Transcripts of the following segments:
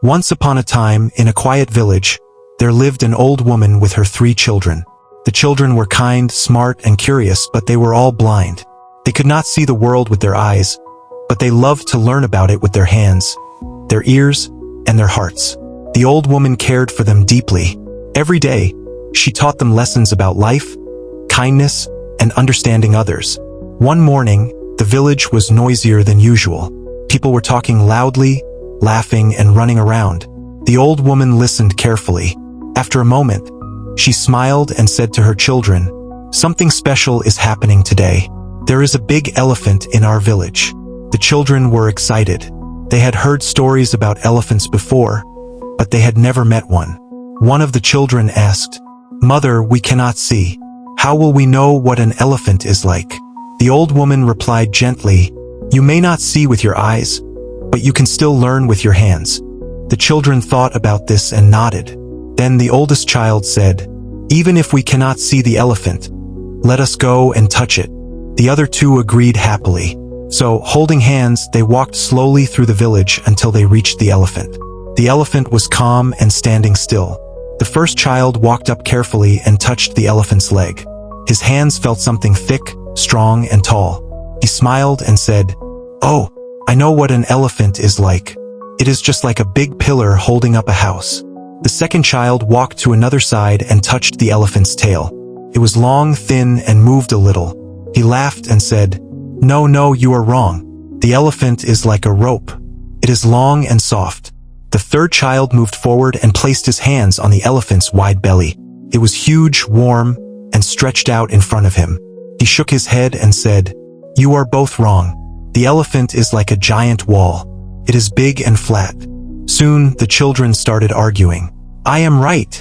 Once upon a time, in a quiet village, there lived an old woman with her 3 children. The children were kind, smart, and curious, but they were all blind. They could not see the world with their eyes, but they loved to learn about it with their hands, their ears, and their hearts. The old woman cared for them deeply. Every day, she taught them lessons about life, kindness, and understanding others. One morning, the village was noisier than usual. People were talking loudly, laughing, and running around. The old woman listened carefully. After a moment, she smiled and said to her children, "Something special is happening today. There is a big elephant in our village." The children were excited. They had heard stories about elephants before, but they had never met one. One of the children asked, "Mother, we cannot see. How will we know what an elephant is like?" The old woman replied gently, "You may not see with your eyes, but you can still learn with your hands." The children thought about this and nodded. Then the oldest child said, "Even if we cannot see the elephant, let us go and touch it." The other 2 agreed happily. So, holding hands, they walked slowly through the village until they reached the elephant. The elephant was calm and standing still. The first child walked up carefully and touched the elephant's leg. His hands felt something thick, strong, and tall. He smiled and said, "Oh, I know what an elephant is like. It is just like a big pillar holding up a house." The second child walked to another side and touched the elephant's tail. It was long, thin, and moved a little. He laughed and said, No, you are wrong. The elephant is like a rope. It is long and soft." The third child moved forward and placed his hands on the elephant's wide belly. It was huge, warm, and stretched out in front of him. He shook his head and said, "You are both wrong. The elephant is like a giant wall. It is big and flat." Soon, the children started arguing. "I am right,"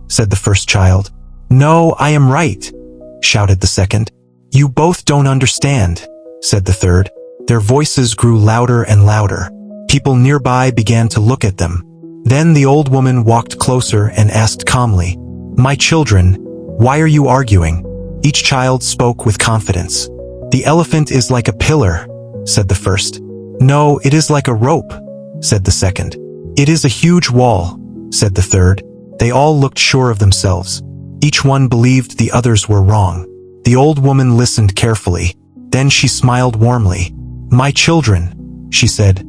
said the first child. "No, I am right," shouted the second. "You both don't understand," said the third. Their voices grew louder and louder. People nearby began to look at them. Then the old woman walked closer and asked calmly, "My children, why are you arguing?" Each child spoke with confidence. "The elephant is like a pillar," said the first. "No, it is like a rope," said the second. "It is a huge wall," said the third. They all looked sure of themselves. Each one believed the others were wrong. The old woman listened carefully. Then she smiled warmly. "My children," she said,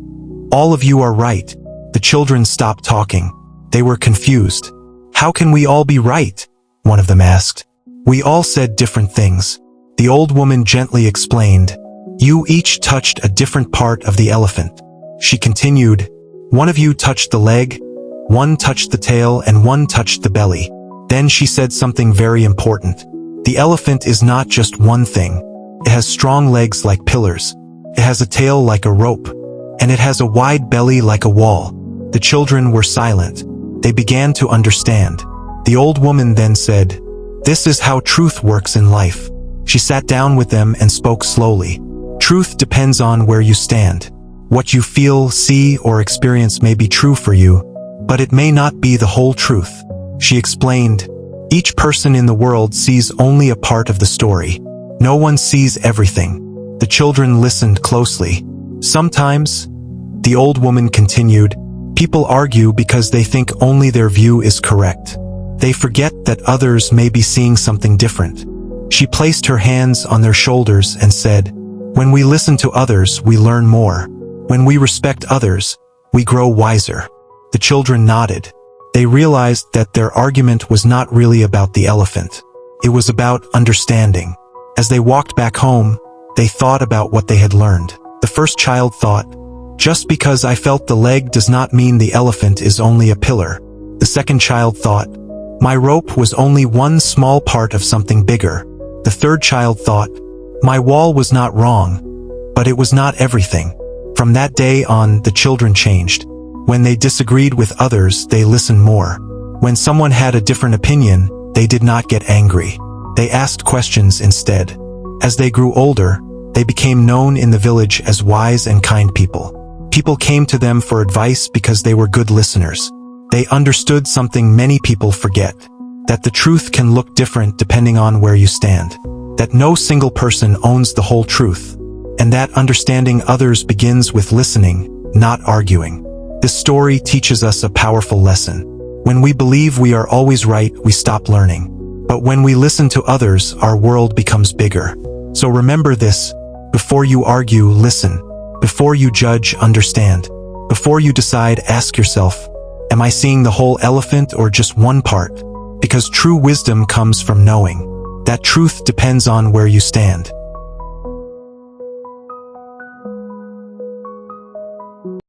"all of you are right." The children stopped talking. They were confused. "How can we all be right?" one of them asked. "We all said different things." The old woman gently explained. "You each touched a different part of the elephant." She continued, "One of you touched the leg, one touched the tail, and one touched the belly." Then she said something very important. "The elephant is not just one thing. It has strong legs like pillars. It has a tail like a rope. And it has a wide belly like a wall." The children were silent. They began to understand. The old woman then said, "This is how truth works in life." She sat down with them and spoke slowly. "Truth depends on where you stand. What you feel, see, or experience may be true for you, but it may not be the whole truth." She explained, "Each person in the world sees only a part of the story. No one sees everything." The children listened closely. "Sometimes," the old woman continued, "people argue because they think only their view is correct. They forget that others may be seeing something different." She placed her hands on their shoulders and said, "When we listen to others, we learn more. When we respect others, we grow wiser." The children nodded. They realized that their argument was not really about the elephant. It was about understanding. As they walked back home, they thought about what they had learned. The first child thought, "Just because I felt the leg does not mean the elephant is only a pillar." The second child thought, "My rope was only one small part of something bigger." The third child thought, "My wall was not wrong, but it was not everything." From that day on, the children changed. When they disagreed with others, they listened more. When someone had a different opinion, they did not get angry. They asked questions instead. As they grew older, they became known in the village as wise and kind people. People came to them for advice because they were good listeners. They understood something many people forget, that the truth can look different depending on where you stand, that no single person owns the whole truth, and that understanding others begins with listening, not arguing. This story teaches us a powerful lesson. When we believe we are always right, we stop learning. But when we listen to others, our world becomes bigger. So remember this: before you argue, listen. Before you judge, understand. Before you decide, ask yourself, am I seeing the whole elephant or just one part? Because true wisdom comes from knowing that truth depends on where you stand.